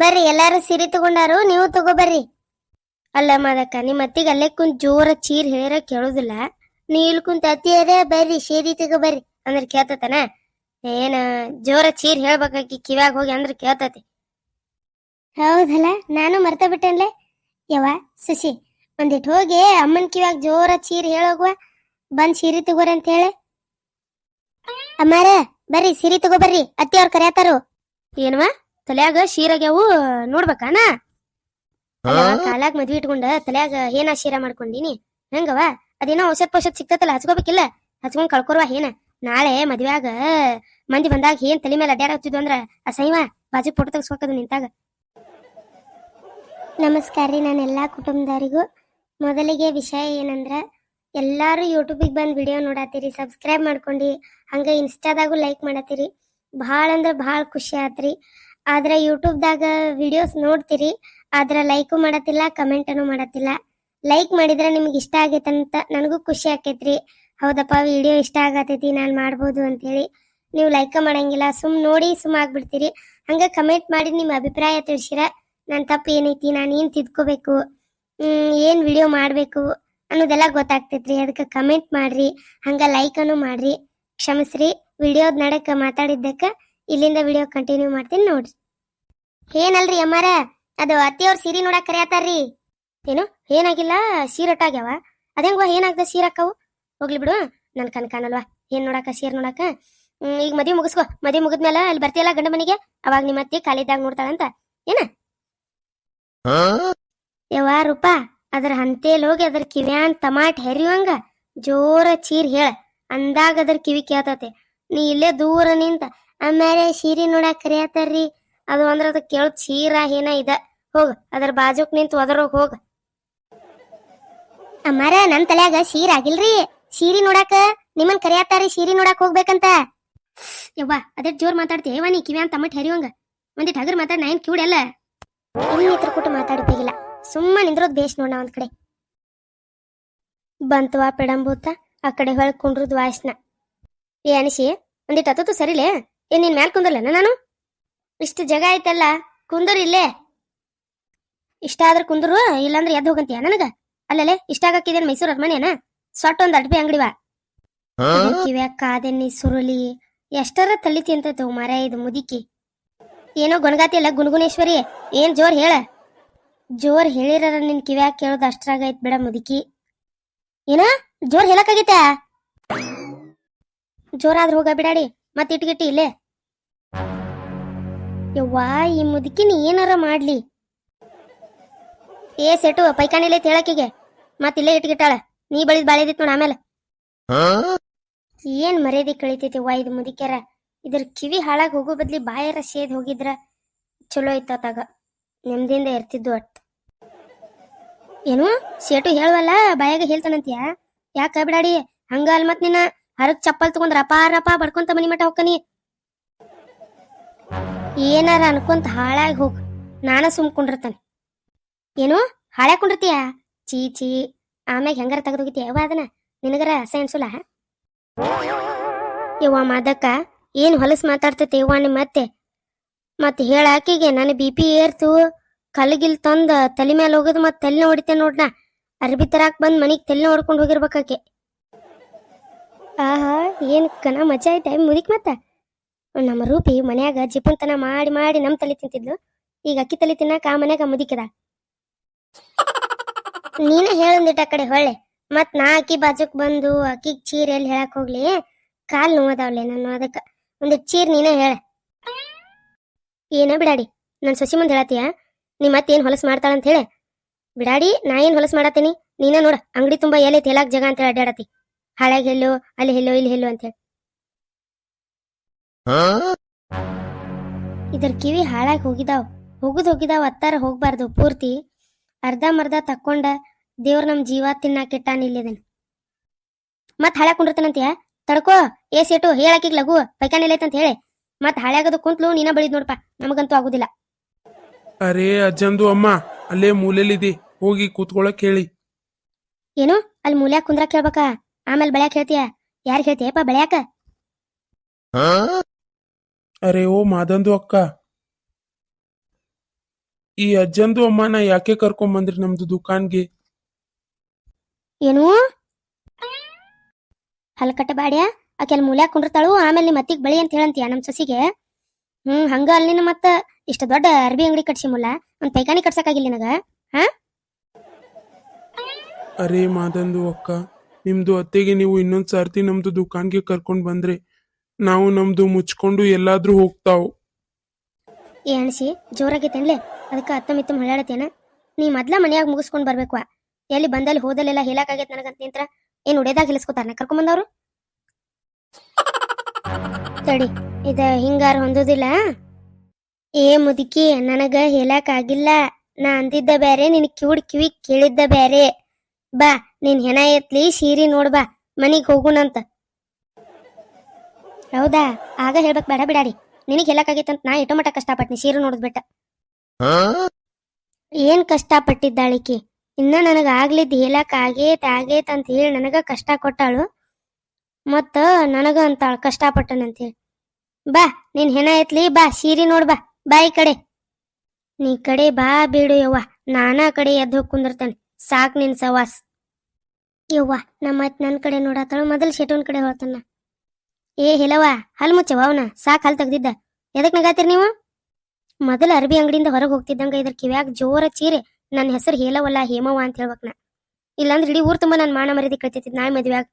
ಬರ್ರಿ ಎಲ್ಲಾರು ಸೀರೆ ತಗೊಂಡಾರು, ನೀವು ತಗೋಬರ್ರಿ. ಅಲ್ಲ ಮಾದಕ್ಕ, ನಿಮ್ಮ ಅತ್ತಿಗೆ ಅಲ್ಲೇ ಕುಂತ್ ಜೋರ ಚೀರ್ ಹೇಳಿರ ಕೇಳುದಿಲ್ಲ. ನೀ ಇಲ್ಲಿ ಕುಂತ ಅತ್ತಿಯರೇ ಬರ್ರಿ ಸೀರೆ ತಗೋಬರ್ರಿ ಅಂದ್ರೆ ಕೇಳ್ತತನ? ಏನ ಜೋರ ಚೀರ್ ಹೇಳ್ಬೇಕಾಕಿ ಕಿವ್ಯಾಗ ಹೋಗಿ ಅಂದ್ರೆ ಕೇಳ್ತತಿ. ಹೌದಲ್ಲ, ನಾನು ಮರ್ತ ಬಿಟ್ಟೇನ್ಲೆ. ಯವ್ವ ಸುಶಿ, ಒಂದಿಟ್ಟು ಹೋಗಿ ಅಮ್ಮನ ಕಿವ್ಯಾಗ ಜೋರ ಚೀರ್ ಹೇಳೋಗುವ, ಬಂದ್ ಸೀರೆ ತಗೋರಿ ಅಂತ ಹೇಳಿ. ಅಮ್ಮಾರ ಬರ್ರಿ ಸೀರೆ ತಗೋಬರ್ರಿ, ಅತ್ತಿ ಅವ್ರ ಕರ್ಯಾತಾರು. ಏನವಾ ತಲ್ಯಾಗ ಶೀರಾಗ್ಯಾವು ನೋಡ್ಬೇಕಾನ? ಕಾಲಾಗ ಮದ್ವಿ ಇಟ್ಕೊಂಡ ತಲ್ಯಾಗ ಏನ ಶೀರ ಮಾಡ್ಕೊಂಡಿನಿ ಹೆಂಗವ? ಅದೇನೋ ಔಷಧ ಸಿಕ್ತತಲ್ಲ, ಹಚ್ಕೋಬೇಕಿಲ್ಲ? ಹಚ್ಕೊಂಡ್ ಕಳ್ಕೊರ್ವ ಏನ? ನಾಳೆ ಮದ್ವ್ಯಾಗ ಮಂದಿ ಬಂದಾಗ ಏನ್ ತಲೆ ಮೇಲೆ ಅಡ್ಯಾಡ ಹಚ್ಚಿದ್ವು ಅಂದ್ರ ಅಸಹ್ಯವ. ಬಾಜು ಫೋಟೋ ತೆಗಿಸ್ಬೇಕದು ನಿಂತಾಗ. ನಮಸ್ಕಾರ ರೀ ನನ್ನ ಎಲ್ಲಾ ಕುಟುಂಬದವರಿಗೂ. ಮೊದಲಿಗೆ ವಿಷಯ ಏನಂದ್ರ, ಎಲ್ಲಾರು ಯೂಟ್ಯೂಬಿಗೆ ಬಂದ್ ವಿಡಿಯೋ ನೋಡಾತೀರಿ, ಸಬ್ಸ್ಕ್ರೈಬ್ ಮಾಡ್ಕೊಂಡಿ, ಹಂಗ ಇನ್ಸ್ಟಾದಾಗೂ ಲೈಕ್ ಮಾಡತ್ತೀರಿ. ಭಾಳ ಅಂದ್ರ ಭಾಳ ಖುಷಿ ಆತ್ರಿ. ಆದ್ರ ಯೂಟ್ಯೂಬ್ದಾಗ ವಿಡಿಯೋಸ್ ನೋಡ್ತೀರಿ, ಆದ್ರ ಲೈಕು ಮಾಡತ್ತಿಲ್ಲ, ಕಮೆಂಟನು ಮಾಡತ್ತಿಲ್ಲ. ಲೈಕ್ ಮಾಡಿದ್ರೆ ನಿಮ್ಗೆ ಇಷ್ಟ ಆಗೈತಂತ ನನಗೂ ಖುಷಿ ಆಕೈತ್ರಿ. ಹೌದಪ್ಪ, ವಿಡಿಯೋ ಇಷ್ಟ ಆಗತೈತಿ, ನಾನು ಮಾಡ್ಬೋದು ಅಂತೇಳಿ. ನೀವು ಲೈಕ್ ಮಾಡಂಗಿಲ್ಲ, ಸುಮ್ ನೋಡಿ ಸುಮ್ ಆಗ್ಬಿಡ್ತೀರಿ. ಹಂಗ ಕಮೆಂಟ್ ಮಾಡಿ ನಿಮ್ಮ ಅಭಿಪ್ರಾಯ ತಿಳಿಸಿರ ನನ್ನ ತಪ್ಪು ಏನೈತಿ, ನಾನು ಏನ್ ತಿದ್ಕೋಬೇಕು, ಏನ್ ವಿಡಿಯೋ ಮಾಡ್ಬೇಕು ಅನ್ನೋದೆಲ್ಲ ಗೊತ್ತಾಗ್ತೈತ್ರಿ. ಅದಕ್ಕೆ ಕಮೆಂಟ್ ಮಾಡ್ರಿ, ಹಂಗ ಲೈಕನ್ನು ಮಾಡ್ರಿ. ಕ್ಷಮಿಸ್ರಿ, ವಿಡಿಯೋದ್ ನಡಕ ಮಾತಾಡಿದ್ದಕ್ಕ. ಇಲ್ಲಿಂದ ವಿಡಿಯೋ ಕಂಟಿನ್ಯೂ ಮಾಡ್ತೀನಿ ನೋಡ್ರಿ. ಏನಲ್ರಿ ಅಮ್ಮಾರ, ಅದು ಅತ್ತಿಯವ್ರ ಸೀರೆ ನೋಡಕ್ ಕರೆಯತಾರ್ರಿ. ಏನು ಏನಾಗಿಲ್ಲ, ಸೀರಟ್ಟಾಗ್ಯಾವ. ಅದೇಂಗ್ವಾ ಏನಾಗ್ದ ಸೀರಕ್ಕವು? ಹೋಗ್ಲಿ ಬಿಡು, ನನ್ ಕಾಣಲ್ವಾ ಏನ್ ನೋಡಾಕ ಸೀರ್ ನೋಡಾಕ. ಈಗ ಮದ್ವಿ ಮುಗಿಸ್ಕೊ, ಮದ್ವಿ ಮುಗಿದ್ಮೇಲೆ ಅಲ್ಲಿ ಬರ್ತೀಯಲ್ಲ ಗಂಡ ಮನೆಗೆ, ಅವಾಗ ನಿಮ್ಮ ಅತ್ತಿ ಕಾಲಿದ್ದಾಗ ನೋಡ್ತಾಳಂತ ಏನ? ಯವ್ವ ರೂಪಾ, ಅದ್ರ ಹಂತೇಲ್ ಹೋಗಿ ಅದ್ರ ಕಿವ್ಯಾನ್ ಟಮಾಟ್ ಹೆರಿಯುವಂಗ ಜೋರ ಚೀರ್ ಹೇಳ ಅಂದಾಗ ಅದ್ರ ಕಿವಿ ಕೇಳ್ತತೆ. ನೀ ಇಲ್ಲೇ ದೂರ ನಿಂತ ಆಮೇಲೆ ಸೀರೆ ನೋಡಾಕ್ ಕರಿಯತಾರ್ರಿ ಅದು ಅಂದ್ರ ಅದ ಕೇಳ ಚೀರ ಏನ ಇದ. ಹೋಗ ಅದ್ರ ಬಾಜುಕ್ ನಿಂತು ಒದರೋಗ ಹೋಗ. ಅಮ್ಮಾರ, ನನ್ ತಲ್ಯಾಗ ಸೀರ್ ಆಗಿಲ್ರಿ, ಸೀರೆ ನೋಡಾಕ ನಿಮ್ಮನ್ ಕರಿಯತಾರಿ, ಸೀರೆ ನೋಡಾಕ್ ಹೋಗ್ಬೇಕಂತ. ಯವ್ವ ಅದೇ ಜೋರ್ ಮಾತಾಡ್ತೇವ ನೀ, ಕಿವ್ಯಾನ್ ಟಮಾಟ್ ಹೆರಿಯುವಂಗ ಒಂದಿಟ್ ಹಗರ್ ಮಾತಾಡ್. ನಾ ಏನ್ ಕ್ಯೂಡಲ್ಲ, ಇನ್ನಿತ್ರ ಕೂಟ ಮಾತಾಡುತ್ತಿಲ್ಲ, ಸುಮ್ಮ ನಿಂದ್ರೋದ್ ಬೇಸ್ ನೋಡ. ಒಂದ್ ಕಡೆ ಬಂತವಾ ಪೆಡಂಬೂತ, ಆ ಕಡೆ ಹೊಳಗ್ ಕುಂಡ್ರದ್ ವಾಸನ. ಏ ಅನಿಸಿ, ಒಂದಿಟ್ಟು ಹತ್ತತ್ತು ಸರಿಲೇ. ಏನ್ ನಿನ್ ಮ್ಯಾಲ್ ಕುಂದ್ರಲ್ಲ ನಾನು? ಇಷ್ಟು ಜಗ ಆಯ್ತಲ್ಲ, ಕುಂದ್ರ ಇಲ್ಲೇ. ಇಷ್ಟ ಆದ್ರ ಕುಂದ್ರು, ಇಲ್ಲಾಂದ್ರೆ ಎದ್ದು ಹೋಗಂತೀಯ ನನಗ? ಅಲ್ಲಲ್ಲೇ ಇಷ್ಟ ಆಗಕ್ಕಿದೇನ್ ಮೈಸೂರ್ ಅರಮನೆನ? ಸೊಟ್ಟ ಒಂದ್ ಅಡ್ಬಿ ಅಂಗಡಿವಾ ಕಿವ್ಯಾಗ ಕಾದೆನ್ನಿ ಸುರುಳಿ ಎಷ್ಟರ ತಲಿತಿ ಅಂತ ಮಾರ ಇದು ಮುದಿಕಿ. ಏನೋ ಗೊಣಗಾತಿ ಅಲ್ಲ ಗುಣಗುಣೇಶ್ವರಿ, ಏನ್ ಜೋರ್ ಹೇಳ. ಜೋರ್ ಹೇಳಿರ ನಿನ್ ಕಿವ್ಯಾಗ ಕೇಳೋದು ಅಷ್ಟ್ರಾಗೈತ್ ಬಿಡ ಮುದುಕಿ. ಏನ ಜೋರ್ ಹೇಳಕ್ಕಾಗೈತ? ಜೋರಾದ್ರ ಹೋಗ ಬಿಡಾಡಿ, ಮತ್ ಇಟ್ಗಿಟ್ಟಿ ಇಲ್ಲೇ. ಯವ್ವಾ ಈ ಮುದುಕಿನ ಏನಾರ ಮಾಡ್ಲಿ. ಏ ಸೆಟು, ಪೈಕಾನಿಲೆ ಹೇಳಕಿಗೆ ಮತ್ ಇಲ್ಲೇ ಇಟ್ಗಿಟ್ಟಾಳ. ನೀ ಬಳಿದ್ ಬಾಳಿದಿತ್ ನೋಡ ಆಮೇಲೆ. ಏನ್ ಮರ್ಯಾದೆ ಕಳಿತೈತಿ ವಾ ಇದು ಮುದುಕ್ಯಾರ. ಇದ್ರ ಕಿವಿ ಹಾಳಾಗ್ ಹೋಗೋ ಬದ್ಲಿ ಬಾಯರ ಸೇದ್ ಹೋಗಿದ್ರ ಚಲೋ ಇತ್ತಾಗ, ನೆಮ್ಮದಿಯಿಂದ ಇರ್ತಿದ್ದು. ಅಟ್ ಏನು ಸೇಟು ಹೇಳುವಲ್ಲ, ಬಾಯಾಗ ಹೇಳ್ತಾನಂತೀಯ? ಯಾಕ ಬಿಡಾಡಿ ಹಂಗ ಅಲ್ ಮತ್ ನಿನ್ನ ಹರಕ್ ಚಪ್ಪಲ್ ತಗೊಂಡ್ ರಪಾ ರಪಾ ಬಡ್ಕೊಂತ ಮನಿ ಮಠ ಹೋಗ್ಕನಿ. ಏನಾರ ಅನ್ಕೊಂತ ಹಾಳಾಗಿ ಹೋಗ್, ನಾನ ಸುಮ್ಕೊಂಡಿರ್ತಾನೆ. ಏನು ಹಾಳ್ಯಾಗ ಕುಂಡಿರ್ತೀಯ? ಚೀ ಚೀ, ಆಮ್ಯಾಗ ಹೆಂಗಾರ ತೆಗೆದೋಗಿತೀಯ ಯವ್ವ ಅದನ್ನ? ನಿನಗರ ಅಸಹ್ಯ ಅನ್ಸುಲ್ಲ? ಯವ್ವ ಮಾದಕ್ಕ, ಏನ್ ಹೊಲಸ್ ಮಾತಾಡ್ತೈತೆ ಯವ್ವ ನಿಮ್ಮ ಮತ್ತೆ. ಮತ್ ಹೇಳಾಕಿಗೆ ನನ್ನ BP ಏರ್ತು, ಕಲ್ಗಿಲ್ ತಂದ ತಲೆ ಮೇಲೆ ಹೋಗೋದು, ಮತ್ ತಲೆನ ಹೊಡಿತೆ ನೋಡ್ನ. ಅರ್ಬಿ ತರಾಕ್ ಬಂದ್ ಮನಿಗ್ ತಲೆನ ಹೊಡ್ಕೊಂಡ್ ಹೋಗಿರ್ಬೇಕಾಕೆ. ಆಹಾ ಏನ್ ಕನ ಮಜಾ ಐತೆ ಮುದಿಕ್. ಮತ್ತ ನಮ್ಮ ರೂಪಿ ಮನ್ಯಾಗ ಜಿಪುನ್ತನ ಮಾಡಿ ಮಾಡಿ ನಮ್ ತಲೆ ತಿಂತಿದ್ಲು, ಈಗ ಅಕ್ಕಿ ತಲೆ ತಿನ್ನಾಕ ಆ ಮನ್ಯಾಗ ಮುದಿಕಿದ. ನೀನ ಹೇಳಂದಿಟ್ಟ ಆ ಕಡೆ ಹೊಳ್ಳೆ, ಮತ್ ನಾ ಅಕ್ಕಿ ಬಾಜುಕ್ ಬಂದು ಅಕ್ಕಿಗ್ ಚೀರ್ ಎಲ್ಲಿ ಹೇಳಕ್ ಹೋಗ್ಲಿ? ಕಾಲ್ ನೋವದಾವ್ಲೆ ನಾನು, ಅದಕ್ಕ ಒಂದಿಟ್ ಚೀರ್ ನೀನೇ ಹೇಳ. ಏನ ಬಿಡಾಡಿ, ನನ್ ಸೊಸಿ ಮುಂದೆ ಹೇಳತ್ತೀಯ ನೀ ಮತ್ತೇನ್ ಹೊಲಸ್ ಮಾಡ್ತಾಳಂತ ಹೇಳಿ? ಬಿಡಾಡಿ, ನಾ ಏನ್ ಹೊಲಸ್ ಮಾಡತ್ತೀನಿ? ನೀನ ನೋಡ ಅಂಗಡಿ ತುಂಬಾ ಎಲ್ಲಿ ತೇಲಾಕ್ ಜಾಗ ಅಂತ ಹೇಳಿ ಅಡ್ಡಾಡತಿ. ಹಾಳಾಗಿ ಎಲ್ಲೋ, ಅಲ್ಲಿ ಎಲ್ಲೋ, ಇಲ್ಲಿ ಎಲ್ಲೋ ಅಂತ ಹೇಳಿ. ಇದ್ರ ಕಿವಿ ಹಾಳಾಗಿ ಹೋಗಿದಾವ್ ಅತ್ತಾರ ಹೋಗ್ಬಾರ್ದು. ಪೂರ್ತಿ ಅರ್ಧ ಮರ್ಧ ತಕ್ಕೊಂಡ ದೇವ್ರ ನಮ್ ಜೀವ ತಿನ್ನಾಕಿಟ್ಟಾನ ಇಲ್ಲಿದನ್. ಮತ್ ಹಾಳ್ಯಾಗ ಕುಂಡಿರ್ತಾನಂತೀಯ? ತಡ್ಕೋ ಏ ಸೇಟು, ಹೇಳಾಕಿಗ್ ಲಘು ಪೈಕಾನಿಲ್ಲೈತಂತ ಹೇಳಿ. ಮತ್ ಹಾಳ್ಯಾಗದು ಕುಂತ್ಲು ನೀನ ಬಳಿದ್ ನೋಡ್ಪಾ, ನಮಗಂತೂ ಆಗುದಿಲ್ಲ. ಅರೇ ಅಜ್ಜಂದು ಅಮ್ಮ ಅಲ್ಲೇ ಮೂಲೆಲಿದಿ, ಹೋಗಿ ಕೂತ್ಕೊಳಕ್ ಹೇಳಿ. ಏನು ಅಲ್ಲಿ ಮೂಲ್ಯಾಗ ಕುಂದ್ರಾಕ್ ಹೇಳ್ಬೇಕಾ? ಆಮೇಲೆ ಬೆಳ್ಯಾಕ್ ಹೇಳ್ತೀಯ? ಯಾರಿಗ್ ಹೇಳ್ತೀಯಪ್ಪ ಬೆಳ್ಯಾಕ? ಅರೇ ಓ ಮಾದಂದು ಅಕ್ಕ, ಈ ಅಜ್ಜಂದು ಅಮ್ಮನ ಯಾಕೆ ಕರ್ಕೊಂಬಂದ್ರಿ ನಮ್ದು ದುಕಾನ್ಗೆ? ಏನು ಹಲ್ಕಟ್ಟ ಬಾಡ್ಯ ಆಕೆಲ್ ಮೂಲ್ಯಾಗ ಕುಂಡಿರ್ತಾಳು, ಆಮೇಲೆ ನಿಮ್ಮ ಅತ್ತಿಗೆ ಬಳಿ ಅಂತ ಹೇಳಂತೀಯ ನಮ್ಮ ಸೊಸಿಗೆ? ಹಂಗ ಅಲ್ಲಿನ ಮತ್ತ ಇಷ್ಟ ದೊಡ್ಡ ಅರ್ಬಿ ಅಂಗಡಿ ಕಟ್ಸಿ ಮುಲ್ಲ ಒಂದ್ ಪೈಕಾನಿ ಕಟ್ಸಕ್ಕಾಗಿಲ್ಲ ನಿನಗ? ಹಾ ಅರೇ ಮಾದಂದು ಅಕ್ಕ, ನಿಮ್ದು ಅತ್ತೆಗೆ ನೀವು ಇನ್ನೊಂದ್ ಸರ್ತಿ ನಮ್ದು ದುಕಾನ್ಗೆ ಕರ್ಕೊಂಡ್ ಬಂದ್ರೆ ನಾವು ನಮ್ದು ಮುಚ್ಕೊಂಡು ಎಲ್ಲಾದ್ರೂ ಹೋಗ್ತಾವ್. ಏ ಅಣಸಿ ಜೋರಾಗೈತೇನ್ಲೆ? ಅದಕ್ಕೆ ಅತ್ತಮಿತ್ತಮ್ ಹೊಳ್ಳಾಡತೇನ? ನೀ ಮೊದ್ಲ ಮನ್ಯಾಗ ಮುಗಿಸ್ಕೊಂಡ್ ಬರ್ಬೇಕು. ಎಲ್ಲಿ ಬಂದಲ್ಲಿ ಹೋದಲ್ಲೆಲ್ಲ ಹೇಳಕ್ಕಾಗೈತೆ ನನಗಂತ ನಿಂತ್ರ ಏನ್ ಉಡೇದಾಗ ಹಿಲಿಸ್ಕೊತಾರ ಕರ್ಕೊಂಬಂದವ್ರು? ತಡಿ, ಇದ ಹಿಂಗಾರ ಹೊಂದೋದಿಲ್ಲ. ಏ ಮುದುಕಿ, ನನಗ ಹೇಳಕ್ ಆಗಿಲ್ಲ. ನಾ ಅಂದಿದ್ದ ಬ್ಯಾರೆ, ನಿನ್ ಕಿವಿ ಕೇಳಿದ್ದ ಬ್ಯಾರೆ. ಬಾ, ನಿನ್ ಹೆಣ ಎತ್ಲಿ ಸೀರಿ ನೋಡ್ಬಾ, ಮನಿಗ್ ಹೋಗುಣಂತ. ಹೌದಾ? ಆಗ ಹೇಳ್ಬೇಕ್ ಬೇಡ ಬಿಡಾಡಿ. ನಿನಗ್ ಹೇಳಕ್ಕಾಗೈತಂತ ನಾ ಎಟೋ ಮಟ ಕಷ್ಟಪಟ್ನಿ ಸೀರೆ ನೋಡಿದ್ ಬಿಟ್ಟ. ಏನ್ ಕಷ್ಟಪಟ್ಟಿದ್ದಾಳಿಕಿ? ಇನ್ನ ನನಗ ಆಗ್ಲಿದ್ ಹೇಳಕ್ ಆಗೇತ್ ಅಂತ ಹೇಳಿ ನನಗ ಕಷ್ಟ ಕೊಟ್ಟಾಳು, ಮತ್ತ ನನಗ ಅಂತಾಳ ಕಷ್ಟಪಟ್ಟನಂತೇಳಿ. ಬಾ, ನಿನ್ ಹೆಣ ಎತ್ಲಿ, ಬಾ ಸೀರಿ ನೋಡ್ಬಾ, ಬಾ ಈ ಕಡೆ. ನೀ ಕಡೆ ಬಾ ಬೇಡು ಯವ್ವ, ನಾನಾ ಕಡೆ ಎದ್ದು ಹೋಗಿ ಕುಂದಿರ್ತೇನೆ. ಸಾಕ್ ನಿನ್ ಸವಾಸ್. ಯವ್ವ ನಮ್ಮತ್ ನನ್ ಕಡೆ ನೋಡಾತಾಳು, ಮೊದಲ್ ಶೆಟುನ್ ಕಡೆ ಹೋಗ್ತಾನ. ಏ ಹೇಳವ್ವ, ಹಲ್ ಮುಚ್ಚವ ಅವನ, ಸಾಕ್ ಹಲ್ ತೆಗ್ದಿದ್ದ. ಎದಕ್ ನಗಾತಿರ್ ನೀವು? ಮೊದಲ ಅರ್ಬಿ ಅಂಗಡಿಯಿಂದ ಹೊರಗೆ ಹೋಗ್ತಿದ್ದಂಗ ಇದ್ರ ಕಿವ್ಯಾಗ ಜೋರ ಚೀರಿ ನನ್ನ ಹೆಸರು ಹೇಳವಲ್ಲ ಹೇಮವ್ವ ಅಂತ ಹೇಳ್ಬೇಕ್ ನಾ. ಇಲ್ಲಾಂದ್ರೆ ಇಡೀ ಊರ್ ತುಂಬಾ ನನ್ ಮಾನ ಮರ್ಯಾದೆ ಕಳ್ತಿತ್ತಿದ್ ನಾಳೆ ಮದ್ವ್ಯಾಗ.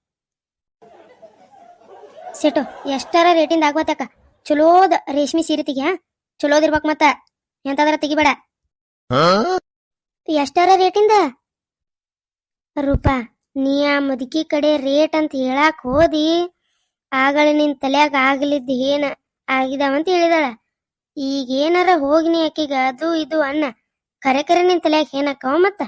ಸೆಟು ಎಷ್ಟರ ರೇಟಿಂದ ಆಗ್ವತಕ್ಕ, ಚಲೋದ ರೇಷ್ಮಿ ಸೀರೆ ತೆಗಿಯ, ಚಲೋದಿರ್ಬೇಕ್ ಮತ್ತ ಎಂತದ್ರ ತೆಗಿಬೇಡ. ಎಷ್ಟರ ರೇಟಿಂದ? ರೂಪಾ, ನೀ ಆ ಮುದುಕಿ ಕಡೆ ರೇಟ್ ಅಂತ ಹೇಳಾಕ್ ಹೋದಿ, ಆಗಳ ನಿನ್ ತಲ್ಯಾಗ ಆಗ್ಲಿದ್ ಏನ ಆಗಿದಾವಂತ ಹೇಳಿದಾಳ. ಈಗ ಏನಾರ ಹೋಗಿನಿ ಆಕಿಗ ಅದು ಇದು ಅನ್ನ, ಕರೆ ನಿನ್ ತಲ್ಯಾಗ ಏನಕ್ಕವ ಮತ್ತ?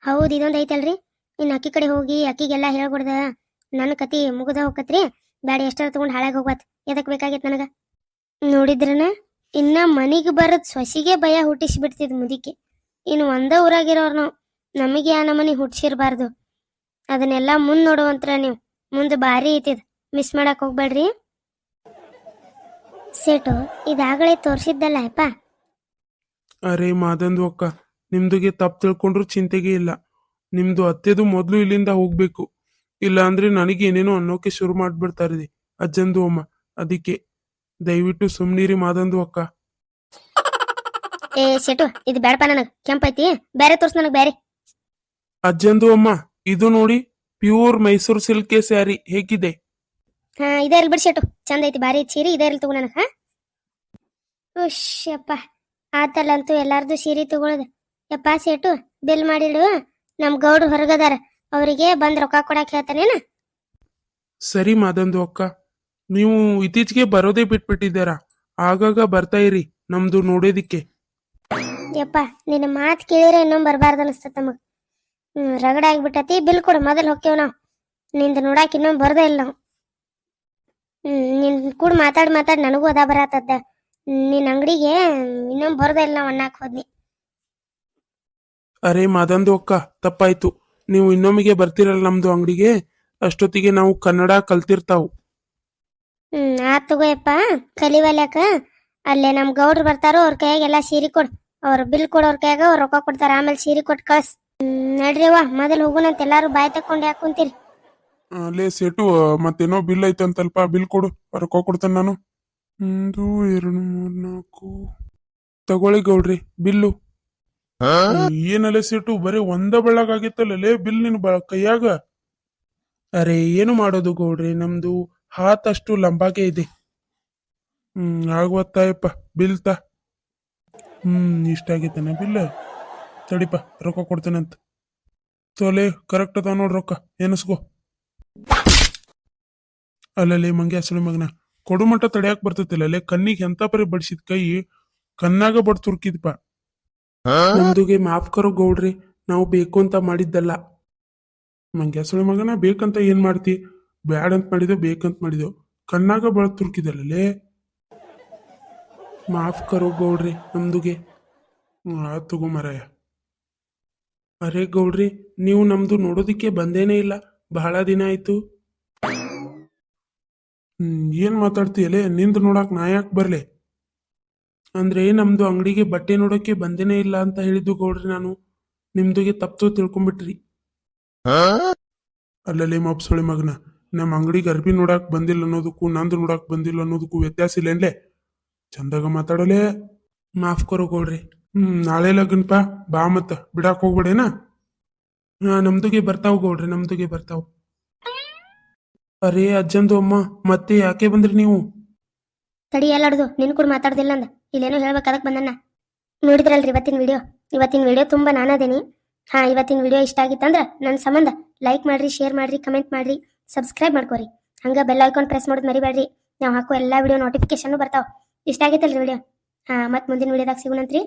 ಹೌದ್, ಇದೊಂದ್ ಐತಲ್ರಿ. ಇನ್ ಅಕ್ಕಿ ಕಡೆ ಹೋಗಿ ಅಕ್ಕಿಗೆಲ್ಲಾ ಹೇಳ್ಕೊಡ್ದ ನನ್ನ ಕತಿ ಮುಗ್ದ ಹೋಗತ್ರಿ. ಬ್ಯಾಡ, ಎಷ್ಟರ ತಗೊಂಡ್ ಹಾಳಾಗ ಹೋಗ್ಬಾತ್. ಎದಕ್ ಬೇಕಾಗಿತ್ ನನಗ? ನೋಡಿದ್ರನ ಇನ್ನ ಮನಿಗ್ ಬರದ್ ಸೊಸಿಗೆ ಭಯ ಹುಟ್ಟಿಸಿ ಬಿಡ್ತಿದ್ ಮುದಿಕೆ. ಇನ್ನು ಒಂದ ಊರಾಗಿರೋರ್ ನಾವು, ನಮಗೆ ಆ ನಮನಿ ಹುಟ್ಟಿಸಿರ್ಬಾರ್ದು. ಅದನ್ನೆಲ್ಲಾ ಮುಂದ್ ನೋಡುವಂತ್ರ ನೀವು. ಮುಂದ್ ಬಾರಿ ಐತಿದ್, ಮಿಸ್ ಮಾಡಕ್ ಹೋಗ್ಬೇಡ್ರಿ. ಸೇಟು, ಇದಾಗಲೇ ತೋರ್ಸಿದ್ದಲ್ಲ ಅಪ್ಪ. ಅರೇ ಮಾದಂದು ಅಕ್ಕ, ನಿಮ್ದುಗೆ ತಪ್ಪು ತಿಳ್ಕೊಂಡ್ರು ಚಿಂತೆಗೆ ಇಲ್ಲ. ನಿಮ್ದು ಅತ್ತೆದು ಮೊದ್ಲು ಇಲ್ಲಿಂದ ಹೋಗ್ಬೇಕು, ಇಲ್ಲ ಅಂದ್ರೆ ನನಗೆ ಏನೇನೋ ಅನ್ನೋಕೆ ಶುರು ಮಾಡ್ಬಿಡ್ತಾರಿದೆ ಅಜ್ಜಂದು ಅಮ್ಮ. ಅದಕ್ಕೆ ದಯವಿಟ್ಟು ಸುಮ್ನಿರಿ ಮಾದಂದು ಅಕ್ಕ. ಏ ಶೆಟು, ಇದು ಬೇಡಪ್ಪ, ನನಗ್ ಕೆಂಪೈತಿ, ಬೇರೆ ತೋರ್ಸ್ ನನಗ್ ಬೇರೆ. ಅಜ್ಜಂದು ಅಮ್ಮ, ಇದು ನೋಡಿ, ಪ್ಯೂರ್ ಮೈಸೂರು ಸಿಲ್ಕೆ ಸ್ಯಾರಿ ಹೇಗಿದೆ? ಹಾ, ಇದೇ ಇರ್ಲಿ ಬಿಡ್ ಶೆಟು, ಚಂದ ಐತಿ, ಬಾರಿ ಐತಿ ಸೀರೆ, ಇದೇ ಇರ್ಲಿ ತಗೋ ನನಗ. ಹಾ ಯಪ್ಪ, ಆತಲ್ಲಂತೂ ಎಲ್ಲಾರ್ದು ಸೀರೆ ತಗೊಳದ. ಯಪ್ಪ ಸೇಟು, ಬಿಲ್ ಮಾಡಿಡು. ನಮ್ ಗೌಡ್ರು ಹೊರಗದಾರ, ಅವರಿಗೆ ಬಂದ್ ರೊಕ್ಕ ಕೊಡಾಕ್ ಹೇಳ್ತಾನೇನ? ಸರಿ ಮಾದಂದು ಅಕ್ಕ, ನೀವು ಇತ್ತೀಚೆಗೆ ಬರೋದೇ ಬಿಟ್ಬಿಟ್ಟಿದ್ದಾರಾ? ಆಗಾಗ ಬರ್ತಾ ಇರಿ ನಮ್ದು ನೋಡೋದಿಕ್ಕೆ. ಯಪ್ಪ, ನಿನ್ನ ಮಾತ್ ಕೇಳಿದ್ರೆ ಇನ್ನೊಮ್ಮೆ ಬರ್ಬಾರ್ದು ಅನಿಸ್ತದ ನಮಗ್. ರಗಡ ಆಗ್ಬಿಟ್ಟತಿ. ಬಿಲ್ ಕೊಡು, ಮೊದಲ್ ಹೋಗ್ತೇವ್ ನಾವು. ನಿಂದ ನೋಡಾಕ್ ಇನ್ನೊಮ್ಮೆ ಬರ್ದೇ ಇಲ್ಲ ನಾವು. ನಿನ್ ಕೂಡ ಮಾತಾಡ್ ನನಗೂ ಅದ ಬರತ್ತದ. ನಿನ್ ಅಂಗಡಿಗೆ ಇನ್ನೊಮ್ಮೆ ಬರ್ದೇ ಇಲ್ಲ ನಾವು ಅಣ್ಣಾಕ್ ಹೋದ್ನಿ. ಅರೆ ಮಾದಂದು ಅಕ್ಕ, ತಪ್ಪಾಯ್ತು. ನೀವು ಇನ್ನೊಮ್ಮಿಗೆ ಬರ್ತಿರಲ್ಲ ನಮ್ದು ಅಂಗಡಿಗೆ, ಅಷ್ಟೊತ್ತಿಗೆ ನಾವು ಕನ್ನಡ ಕಲ್ತಿರ್ತಾವು. ಆತ್ ತಗೋಯಪ್ಪ, ಕಲಿವಲ್ಯಾಕ. ಅಲ್ಲೇ ನಮ್ ಗೌಡ್ರು ಬರ್ತಾರೋ, ಅವ್ರ ಕೈಯಾಗ ಎಲ್ಲಾ ಸೀರೆ ಕೊಡು. ಅವ್ರ ಬಿಲ್ ಕೊಡೋರ್ ಕೈಯಾಗ ಅವ್ರ ರೊಕ್ಕ ಕೊಡ್ತಾರ, ಆಮೇಲೆ ಸೀರೆ ಕೊಟ್ಟು ಕಳ್ಸ್. ನಡ್ರಿವ್ವ, ಮೊದಲ್ ಹೋಗುನಂತ ಎಲ್ಲಾರು ಬಾಯ್ ತಕೊಂಡ್ ಯಾಕೆ ಕುಂತೀರಿ? ಅಲ್ಲೇ ಸೇಟು, ಮತ್ತೇನೋ ಬಿಲ್ ಐತಂತಲ್ಪ, ಬಿಲ್ ಕೊಡು, ರೊಕ್ಕ ಕೊಡ್ತೇನೆ ನಾನು. 1 2 3 4 ತಗೊಳ್ಳಿ ಗೌಡ್ರಿ ಬಿಲ್ಲು. ಏನಲ್ಲೇ ಸೇಟು, ಬರೀ ಒಂದ ಬೆಳ್ಳಗಾಗಿತ್ತಲ್ಲೇ ಬಿಲ್ ನಿನ್ ಕೈಯಾಗ. ಅರೆ ಏನು ಮಾಡೋದು ಗೌಡ್ರಿ, ನಮ್ದು ಹಾತಷ್ಟು ಲಂಬಾಗೆ ಇದೆ. ಆಗುವತ್ತಾಯಪ್ಪ, ಬಿಲ್ ತಾ. ಇಷ್ಟ ಆಗೈತೇನ ಬಿಲ್? ತಡಿಪ, ರೊಕ್ಕ ಕೊಡ್ತೇನಂತ. ತೋಲೆ ಕರೆಕ್ಟ್ ಅದ ನೋಡ್ ರೊಕ್ಕ, ಎನಸ್ಕೋ. ಅಲ್ಲಲ್ಲಿ ಮಂಗ್ಯ ಸುಳಿ ಮಗನ, ಕೊಡು ಮಟ್ಟ ತಡಿಯಾಕ್ ಬರ್ತತಿಲ್ಲೇ, ಕಣ್ಣಿಗೆ ಎಂತ ಪರಿ ಬಡಿಸಿದ ಕೈ ಕಣ್ಣಾಗ ಬಡ್ ತುರ್ಕಿದ್ಪ. ನಮ್ದುಗೆ ಮಾಫ್ ಕರೋ ಗೌಡ್ರಿ, ನಾವು ಬೇಕು ಅಂತ ಮಾಡಿದ್ದಲ್ಲ. ಮಂಗ್ಯ ಸುಳಿ ಮಗನ, ಬೇಕಂತ ಏನ್ ಮಾಡ್ತಿ? ಬ್ಯಾಡ್ ಅಂತ ಮಾಡಿದೋ, ಬೇಕಂತ ಮಾಡಿದೋ, ಕಣ್ಣಾಗ ಬಳ ತುರ್ಕಿದಲ್ಲೇ. ಮಾಫ್ ಕರೋ ಗೌಡ್ರಿ ನಮ್ದುಗೆ. ತಗೋ ಮರಾಯ. ಅರೆ ಗೌಡ್ರಿ, ನೀವು ನಮ್ದು ನೋಡೋದಿಕ್ಕೆ ಬಂದೇನೇ ಇಲ್ಲ, ಬಹಳ ದಿನ ಆಯ್ತು. ಏನ್ ಮಾತಾಡ್ತೀಯಲೇ? ನಿಂದು ನೋಡಾಕ್ ನಾ ಯಾಕೆ ಬರ್ಲೆ? ಅಂದ್ರೆ ನಮ್ದು ಅಂಗಡಿಗೆ ಬಟ್ಟೆ ನೋಡೋಕೆ ಬಂದೇನೇ ಇಲ್ಲ ಅಂತ ಹೇಳಿದ್ದು ಗೌಡ್ರಿ ನಾನು. ನಿಮ್ದುಗೆ ತಪ್ಪು ತಿಳ್ಕೊಂಬಿಟ್ರಿ. ಅಲ್ಲಲ್ಲಿ ಮಬ್ಸೊಳಿ ಮಗನ, ನಮ್ಮ ಅಂಗಡಿಗೆ ಅರ್ಬಿ ನೋಡಕ್ ಬಂದಿಲ್ಲ ಅನ್ನೋದಕ್ಕೂ ನಂದು ನೋಡಕ್ ಬಂದಿಲ್ಲ ಅನ್ನೋದಕ್ಕೂ ವ್ಯತ್ಯಾಸ ಇಲ್ಲೇನ್ಲೆ? ಚಂದಾಗ ಮಾತಾಡೋಲೆ. ಮಾಫ್ ಕರೋ ಗೌಡ್ರಿ. ನಾಳೆ ಲಗ್ನಪ್ಪ, ಬಾ ಮತ್ತ ಬಿಡಾಕ್ ಹೋಗ್ಬೇಡೇನ? ಹಾ, ನಮ್ದುಗೆ ಬರ್ತಾವ್ ಗೌಡ್ರಿ, ನಮ್ದುಗೆ ಬರ್ತಾವ್. ಅರೇ ಅಜ್ಜಂದು ಅಮ್ಮ, ಮತ್ತೆ ಯಾಕೆ ಬಂದ್ರಿ ನೀವು? ತಡಿ ಎಲ್ಲಾಡ್ದು ನಿನ್ ಕೂಡ ಮಾತಾಡ್ದಿಲ್ಲ ಅಂದ ಇಲ್ಲೇನೋ ಹೇಳ್ಬೇಕು ಅದಕ್ಕೆ ಬಂದಣ್ಣ. ನೋಡಿದ್ರಲ್ರಿ ಇವತ್ತಿನ ವಿಡಿಯೋ ತುಂಬ ನಾನದೇನಿ. ಹಾ, ಇವತ್ತಿನ ವಿಡಿಯೋ ಇಷ್ಟ ಆಗಿತ್ತಂದ್ರ ನನ್ನ ಸಂಬಂಧ ಲೈಕ್ ಮಾಡ್ರಿ, ಶೇರ್ ಮಾಡ್ರಿ, ಕಮೆಂಟ್ ಮಾಡ್ರಿ, ಸಬ್ಸ್ಕ್ರೈಬ್ ಮಾಡ್ಕೋರಿ. ಹಂಗ ಬೆಲ್ ಐಕಾನ್ ಪ್ರೆಸ್ ಮಾಡೋದು ಮರಿಬೇಡ್ರಿ. ನಾವು ಹಾಕೋ ಎಲ್ಲಾ ವಿಡಿಯೋ ನೋಟಿಫಿಕೇಶನ್ ಬರ್ತಾವ. ಇಷ್ಟ ಆಗಿತ್ತಲ್ರಿ ವಿಡಿಯೋ? ಹಾ, ಮತ್ತೆ ಮುಂದಿನ ವಿಡಿಯೋದಾಗ ಸಿಗೋಣಂತ್ರಿ.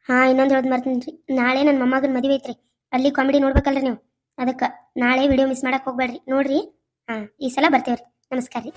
ಹಾ, ಇನ್ನೊಂದು ಹೇಳೋದು ಮರ್ತೀನಿ, ನಾಳೆ ನನ್ನ ಮೊಮ್ಮಗನ ಮದುವೆ ಐತ್ರಿ. ಅಲ್ಲಿ ಕಾಮಿಡಿ ನೋಡ್ಬೇಕಲ್ರಿ ನೀವು. ಅದಕ್ಕೆ ನಾಳೆ ವಿಡಿಯೋ ಮಿಸ್ ಮಾಡಕ್ ಹೋಗ್ಬೇಡ್ರಿ, ನೋಡ್ರಿ. ಹಾ, ಈ ಸಲ ಬರ್ತೇವ್ರಿ. ನಮಸ್ಕಾರ ರೀ.